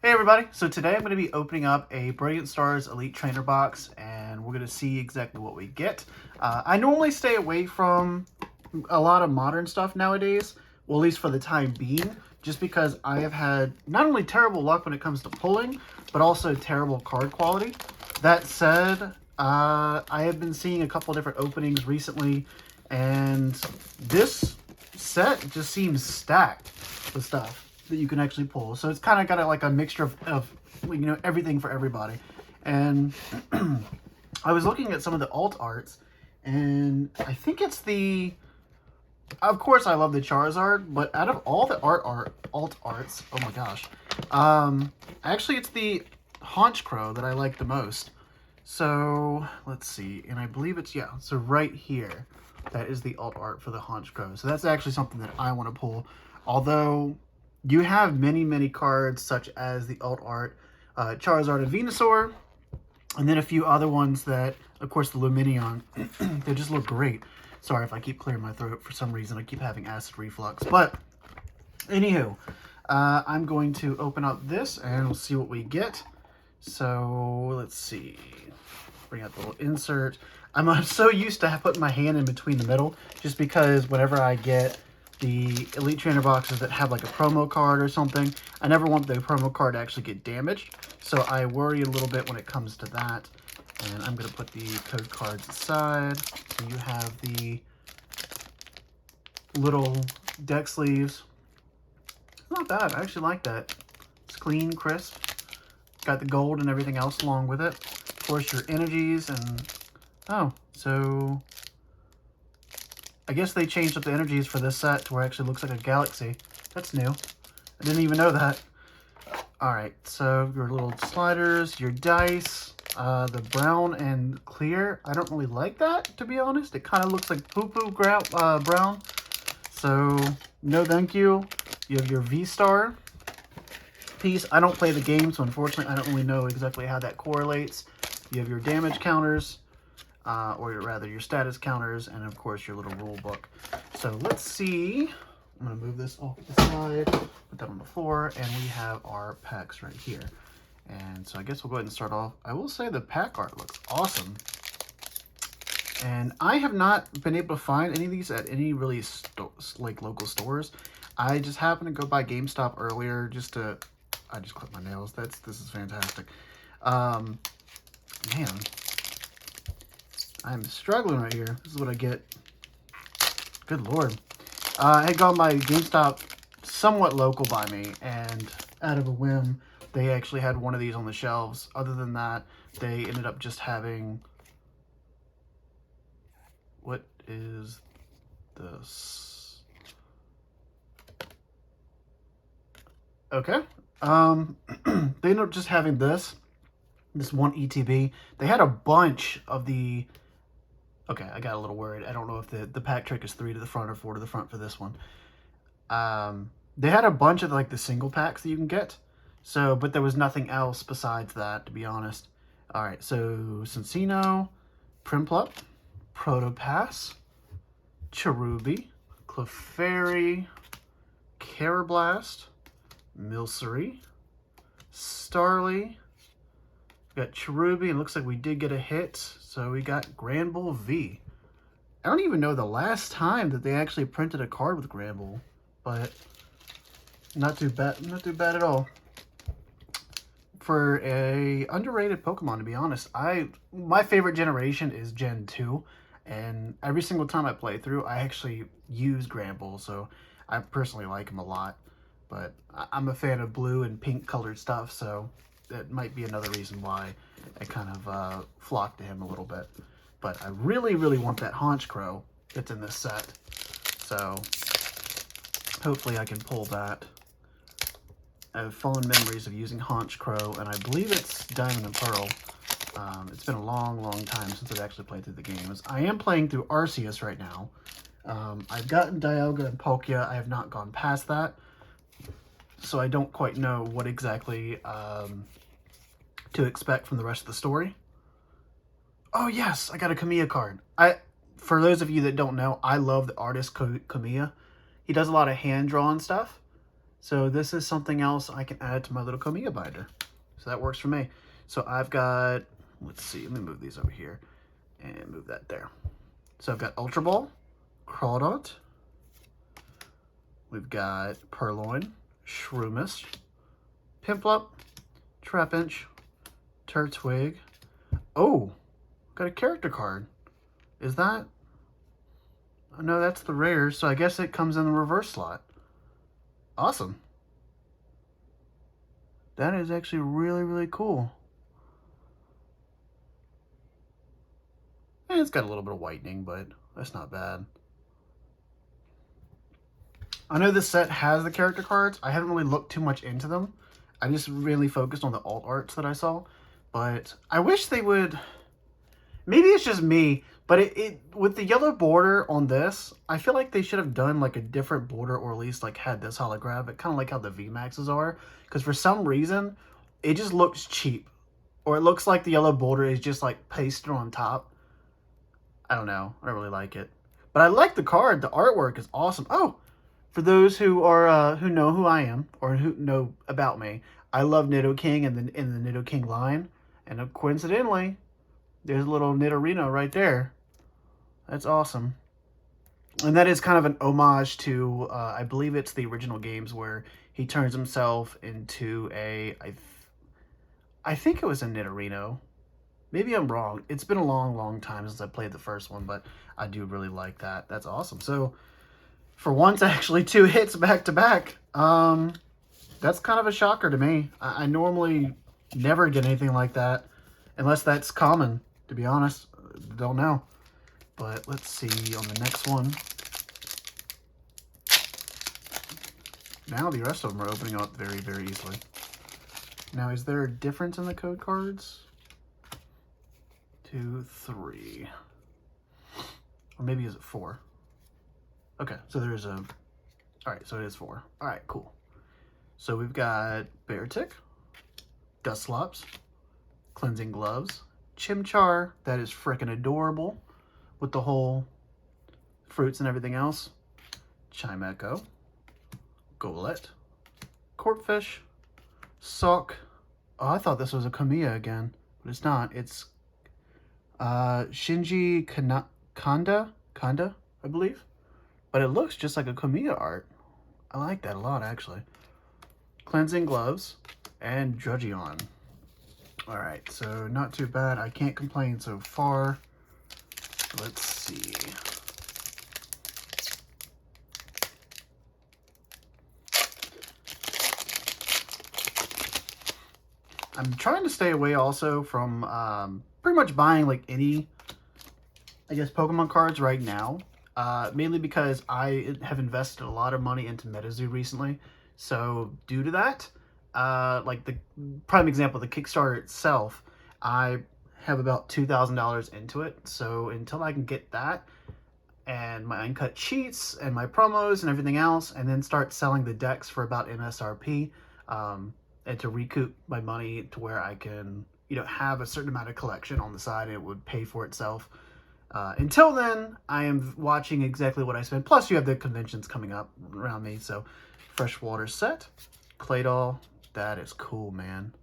Hey everybody, so today I'm going to be opening up a Brilliant Stars Elite Trainer box and we're going to see exactly what we get. I normally stay away from a lot of modern stuff nowadays, well at least for the time being, just because I have had not only terrible luck when it comes to pulling, but also terrible card quality. That said, I have been seeing a couple different openings recently and this set just seems stacked with stuff that you can actually pull. So it's kind of got like a mixture of everything for everybody. And I was looking at some of the alt arts, and I think it's the... Of course, I love the Charizard, but out of all the alt arts, oh my gosh, actually it's the Honchkrow that I like the most. So let's see, and I believe it's so right here, that is the alt art for the Honchkrow. So that's actually something that I want to pull, although you have many cards such as the alt art Charizard and Venusaur, and then a few other ones that, of course, the Luminion, they just look great. Sorry if I keep clearing my throat for some reason. I keep having acid reflux. But, anywho, I'm going to open up this and we'll see what we get. So, let's see. Bring out the little insert. I'm so used to putting my hand in between the middle, just because whenever I get the Elite Trainer boxes that have like a promo card or something, I never want the promo card to actually get damaged. So I worry a little bit when it comes to that. And I'm going to put the code cards aside. So you have the little deck sleeves. It's not bad. I actually like that. It's clean, crisp. Got the gold and everything else along with it. Of course, your energies and... Oh, so... I guess they changed up the energies for this set to where it actually looks like a galaxy. That's new. I didn't even know that. Alright, so your little sliders, your dice, the brown and clear. I don't really like that, to be honest. It kind of looks like poo-poo brown. So, no thank you. You have your V-Star piece. I don't play the game, so unfortunately I don't really know exactly how that correlates. You have your damage counters. Or rather your status counters, and of course your little rule book. So let's see. I'm going to move this off the side, put that on the floor, and we have our packs right here. And so I guess we'll go ahead and start off. I will say the pack art looks awesome. And I have not been able to find any of these at any really like local stores. I just happened to go by GameStop earlier just to... I just clipped my nails. This is fantastic. Man. I'm struggling right here. This is what I get. Good lord. I had gone by GameStop somewhat local by me, and out of a whim, they actually had one of these on the shelves. Other than that, they ended up just having... What is this? Okay. They ended up just having this one ETB. They had a bunch of the... Okay, I got a little worried. I don't know if the pack trick is 3 to the front or 4 to the front for this one. They had a bunch of like the single packs that you can get. So, but there was nothing else besides that, to be honest. Alright, so Cincino, Primplup, Protopass, Cherubi, Clefairy, Carablast, Milcery, Starly. We got Cherubi, and looks like we did get a hit. So we got Granbull V. I don't even know the last time that they actually printed a card with Granbull, but not too bad at all. For a underrated Pokemon, to be honest, my favorite generation is Gen 2, and every single time I play through, I actually use Granbull, so I personally like him a lot. But I'm a fan of blue and pink colored stuff, so that might be another reason why I kind of flock to him a little bit. But I really want that Honchkrow that's in this set. So hopefully I can pull that. I have fond memories of using Honchkrow, and I believe it's Diamond and Pearl. It's been a long time since I've actually played through the games. I am playing through Arceus right now. I've gotten Dialga and Palkia. I have not gone past that. So I don't quite know what exactly to expect from the rest of the story. Oh yes, I got a Kamiya card. For those of you that don't know, I love the artist Kamiya. He does a lot of hand-drawn stuff. So this is something else I can add to my little Kamiya binder. So that works for me. So I've got, let's see, let me move these over here and move that there. So I've got Ultra Ball, Crawdaunt, we've got Purloin, Shroomish, Piplup, Trapinch, Turtwig. Oh, got a character card. Is that? Oh, no, that's the rare, so I guess it comes in the reverse slot. Awesome. That is actually really, really cool. And it's got a little bit of whitening, but that's not bad. I know this set has the character cards. I haven't really looked too much into them. I just really focused on the alt arts that I saw. But I wish they would... Maybe it's just me, but it with the yellow border on this, I feel like they should have done like a different border, or at least like had this holographic, kind of like how the VMAXs are. Because for some reason, it just looks cheap. Or it looks like the yellow border is just like pasted on top. I don't know. I don't really like it. But I like the card. The artwork is awesome. Oh, for those who are who know who I am or who know about me, I love Nidoking and the Nidoking line. And coincidentally, there's a little Nidorino right there. That's awesome. And that is kind of an homage to, I believe it's the original games where he turns himself into a, I think it was a Nidorino. Maybe I'm wrong. It's been a long, long time since I played the first one, but I do really like that. That's awesome. So, for once, actually, 2 hits back to back. That's kind of a shocker to me. I normally never get anything like that, unless that's common, to be honest. Don't know. But let's see on the next one. Now the rest of them are opening up very, very easily. Now, is there a difference in the code cards? 2, 3. Or maybe is it 4? Okay, so there's a... Alright, so it is 4. Alright, cool. So we've got Beartic, Dusclops, Cleansing Gloves, Chimchar, that is frickin' adorable, with the whole fruits and everything else, Chimecho, Golett, Corphish, Sock. Oh, I thought this was a Kamiya again, but it's not. It's Shinji Kanda, I believe. But it looks just like a Kamiya art. I like that a lot, actually. Cleansing Gloves and Drudgeon. Alright, so not too bad. I can't complain so far. Let's see. I'm trying to stay away also from pretty much buying like any, I guess, Pokemon cards right now. Mainly because I have invested a lot of money into MetaZoo recently. So due to that, like the prime example, the Kickstarter itself, I have about $2,000 into it. So until I can get that and my uncut cheats and my promos and everything else, and then start selling the decks for about MSRP, and to recoup my money to where I can, you know, have a certain amount of collection on the side and it would pay for itself. Until then, I am watching exactly what I spend. Plus, you have the conventions coming up around me. So, Freshwater set, Claydol. That is cool, man.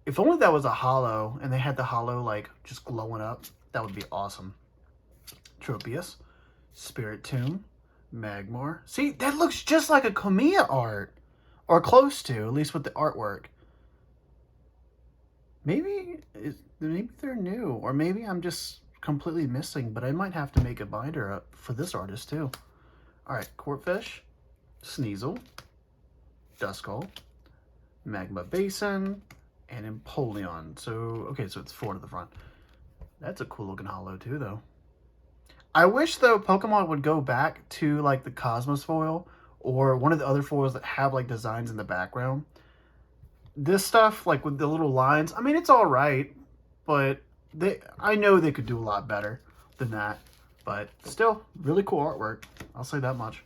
If only that was a holo and they had the holo, like, just glowing up. That would be awesome. Tropius, Spirit Tomb, Magmar. See, that looks just like a Kamiya art. Or close to, at least with the artwork. Maybe they're new. Or maybe I'm just completely missing, but I might have to make a binder up for this artist too. Alright, Corphish, Sneasel, Duskull, Magma Basin, and Empoleon. So, okay, so it's 4 to the front. That's a cool looking holo too, though. I wish, though, Pokemon would go back to, like, the Cosmos foil, or one of the other foils that have, like, designs in the background. This stuff, like, with the little lines, I mean, it's alright, but I know they could do a lot better than that. But still, really cool artwork. I'll say that much.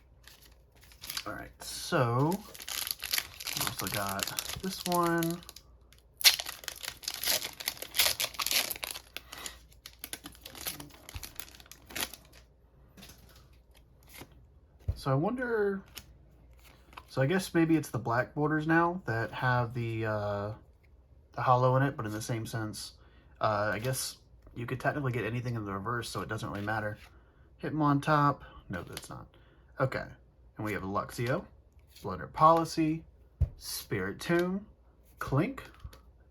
Alright, so we also got this one. So I wonder So I guess maybe it's the black borders now that have the hollow in it, but in the same sense, I guess you could technically get anything in the reverse, so it doesn't really matter. Hitmontop. No, that's not. Okay. And we have Luxio, Blunder Policy, Spiritomb, Clink,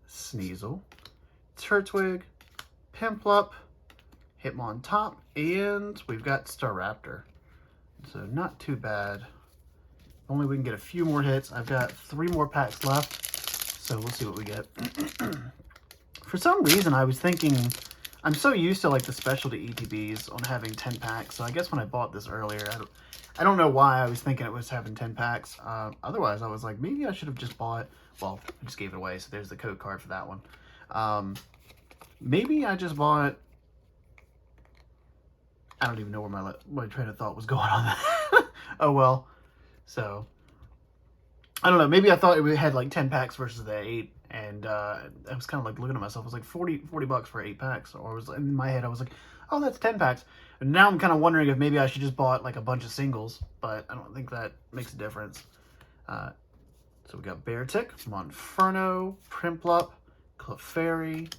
Sneasel, Turtwig, Piplup, Hitmontop, and we've got Staraptor. So not too bad. Only we can get a few more hits. I've got 3 more packs left, so we'll see what we get. For some reason, I was thinking, I'm so used to like the specialty ETBs on having 10 packs, so I guess when I bought this earlier, I don't know why I was thinking it was having 10 packs. Otherwise, I was like, maybe I should have just bought, well, I just gave it away, so there's the code card for that one. Maybe I just bought, I don't even know where my train of thought was going on that. Oh, well. So, I don't know. Maybe I thought it had like 10 packs versus the 8. And I was kind of like looking at myself. It was like 40 bucks for 8 packs. Or it was in my head, I was like, oh, that's 10 packs. And now I'm kind of wondering if maybe I should just bought like a bunch of singles. But I don't think that makes a difference. So we got Beartick, Monferno, Piplup, Clefairy,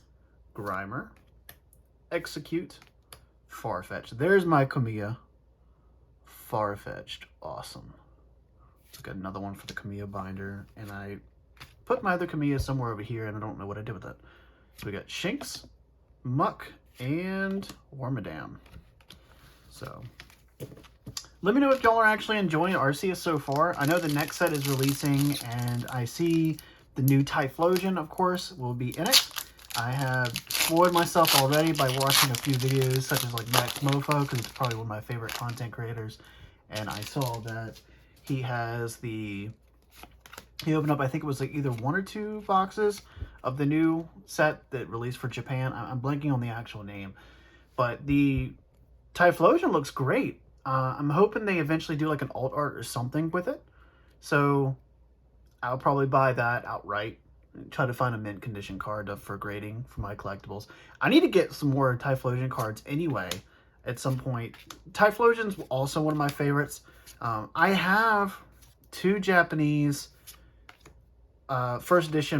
Grimer, Execute, Farfetch. There's my Kamiya. Farfetch'd. Awesome. Got another one for the Kamiya binder, and I put my other Kamiya somewhere over here, and I don't know what I did with it. So we got Shinx, Muck, and Wormadam. So, let me know if y'all are actually enjoying Arceus so far. I know the next set is releasing, and I see the new Typhlosion, of course, will be in it. I have spoiled myself already by watching a few videos, such as like Max Mofo, because it's probably one of my favorite content creators, and I saw that he has he opened up, I think it was like either 1 or 2 boxes of the new set that released for Japan. I'm blanking on the actual name. But the Typhlosion looks great. I'm hoping they eventually do like an alt art or something with it. So I'll probably buy that outright. Try to find a mint condition card for grading for my collectibles. I need to get some more Typhlosion cards anyway at some point. Typhlosion's also one of my favorites. I have 2 Japanese first place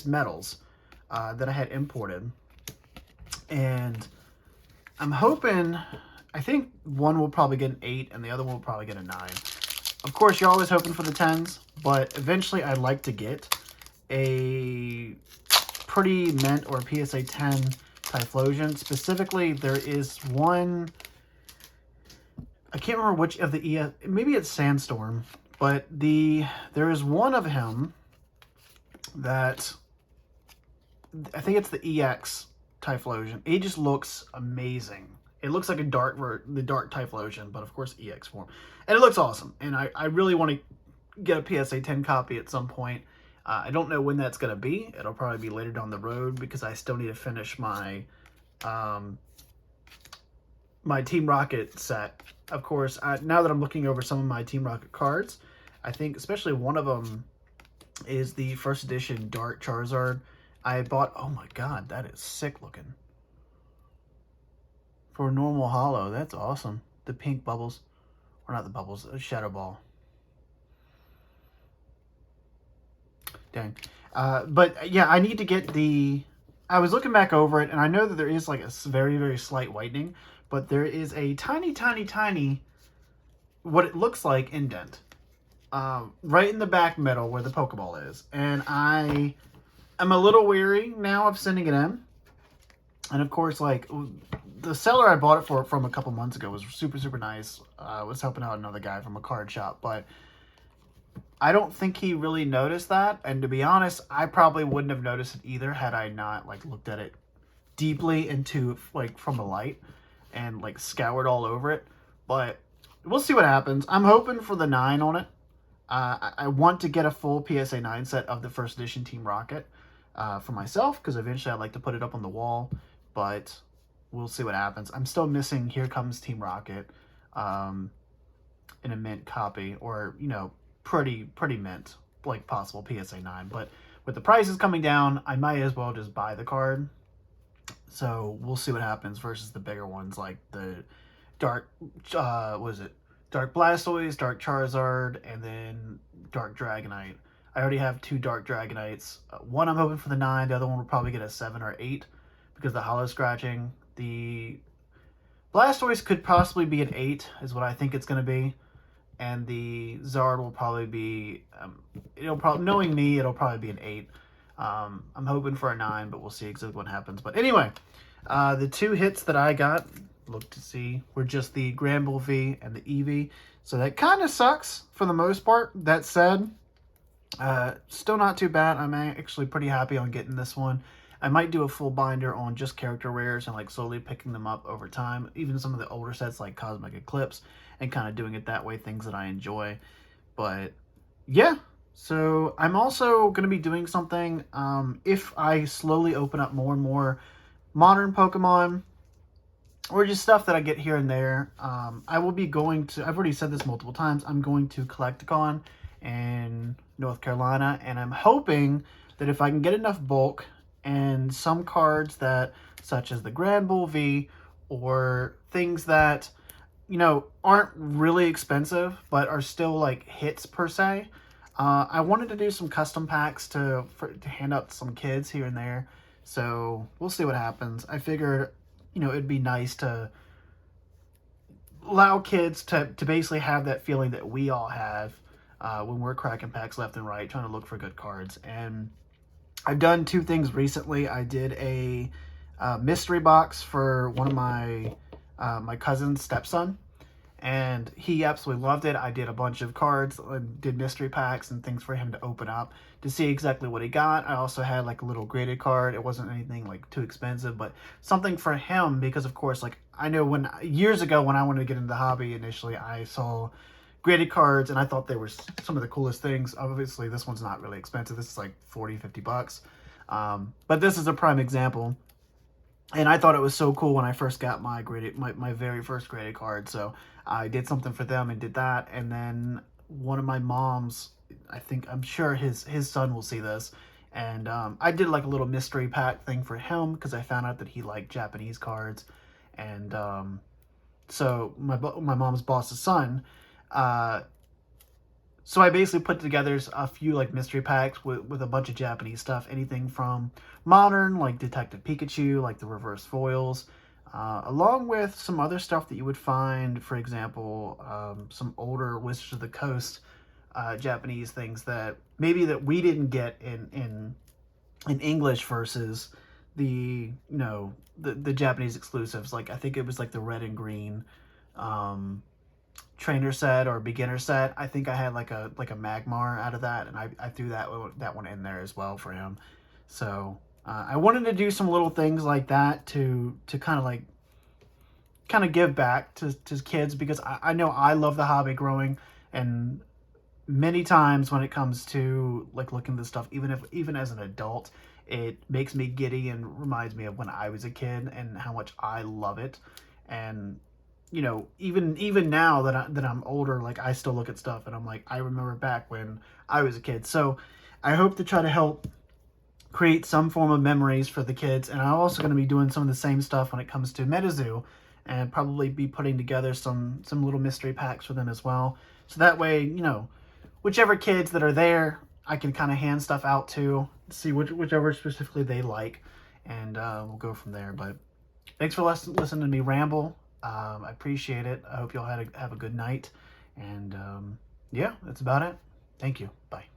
medals that I had imported, and I'm hoping, I think one will probably get an 8 and the other one will probably get a 9. Of course, you're always hoping for the 10s, but eventually I'd like to get a pretty mint or PSA 10 Typhlosion. Specifically, there is one, I can't remember which of the maybe it's Sandstorm, but there is one of him that I think it's the EX Typhlosion. It just looks amazing. It looks like the dark Typhlosion, but of course EX form, and it looks awesome. And I really want to get a PSA 10 copy at some point. I don't know when that's going to be. It'll probably be later down the road because I still need to finish my my Team Rocket set. Of course, now that I'm looking over some of my Team Rocket cards, I think especially one of them is the first edition Dark Charizard. I bought, oh my god, that is sick looking. For a normal holo, that's awesome. The pink bubbles, or not the bubbles, a Shadow Ball. Dang. But yeah, I need to get I was looking back over it, and I know that there is like a very, very slight whitening, but there is a tiny, tiny, tiny, what it looks like indent. Right in the back middle where the Pokeball is. And I am a little weary now of sending it in. And of course, like, the seller I bought it from a couple months ago was super, super nice. I was helping out another guy from a card shop, but I don't think he really noticed that. And to be honest, I probably wouldn't have noticed it either had I not, like, looked at it deeply into, like, from the light and, like, scoured all over it. But we'll see what happens. I'm hoping for the 9 on it. I want to get a full PSA 9 set of the first edition Team Rocket for myself, because eventually I'd like to put it up on the wall, but we'll see what happens. I'm still missing Here Comes Team Rocket in a mint copy, or, you know, pretty mint, like possible PSA 9, but with the prices coming down, I might as well just buy the card. So we'll see what happens versus the bigger ones, like the Dark, what is it? Dark Blastoise, Dark Charizard, and then Dark Dragonite. I already have 2 Dark Dragonites. One I'm hoping for the 9, the other one will probably get a 7 or 8 because of the hollow scratching. The Blastoise could possibly be an 8 is what I think it's going to be. And the Zard will probably be, knowing me, it'll probably be an 8. I'm hoping for a 9, but we'll see exactly what happens. But anyway, the 2 hits that I got, look to see, were just the Granbull V and the Eevee. So that kind of sucks for the most part. That said, still not too bad. I'm actually pretty happy on getting this one. I might do a full binder on just character rares and like slowly picking them up over time. Even some of the older sets like Cosmic Eclipse, and kind of doing it that way, things that I enjoy. But yeah, so I'm also going to be doing something, if I slowly open up more and more modern Pokemon, or just stuff that I get here and there, I will be going to, I've already said this multiple times, I'm going to Collecticon in North Carolina, and I'm hoping that if I can get enough bulk and some cards that, such as the Granbull V, or things that, you know, aren't really expensive, but are still like hits per se. I wanted to do some custom packs to hand out to some kids here and there. So we'll see what happens. I figured, you know, it'd be nice to allow kids to basically have that feeling that we all have when we're cracking packs left and right, trying to look for good cards. And I've done 2 things recently. I did a mystery box for one of my my cousin's stepson, and he absolutely loved it. I did a bunch of cards, did mystery packs and things for him to open up to see exactly what he got. I also had like a little graded card. It wasn't anything like too expensive, but something for him because, of course, like I know when years ago when I wanted to get into the hobby initially, I saw graded cards and I thought they were some of the coolest things. Obviously, this one's not really expensive. This is like 40-50 bucks. But this is a prime example. And I thought it was so cool when I first got my very first graded card. So I did something for them and did that. And then one of my mom's, I'm sure his son will see this. And I did like a little mystery pack thing for him because I found out that he liked Japanese cards. And so my mom's boss's son, so I basically put together a few like mystery packs with a bunch of Japanese stuff, anything from modern like Detective Pikachu, like the reverse foils, along with some other stuff that you would find, for example, some older Wizards of the Coast Japanese things that maybe that we didn't get in English versus the the Japanese exclusives. Like I think it was like the red and green trainer set or beginner set. I think I had like a Magmar out of that, and I threw that one in there as well for him. So I wanted to do some little things like that to kind of give back to kids, because I know I love the hobby growing, and many times when it comes to like looking at this stuff, even as an adult, it makes me giddy and reminds me of when I was a kid and how much I love it. And you know, even now that I'm older, like I still look at stuff and I'm like, I remember back when I was a kid. So I hope to try to help create some form of memories for the kids. And I'm also going to be doing some of the same stuff when it comes to MetaZoo, and probably be putting together some little mystery packs for them as well. So that way, you know, whichever kids that are there, I can kind of hand stuff out to, see whichever specifically they like, and we'll go from there. But thanks for listening to me ramble. I appreciate it. I hope y'all have a good night. And yeah, that's about it. Thank you. Bye.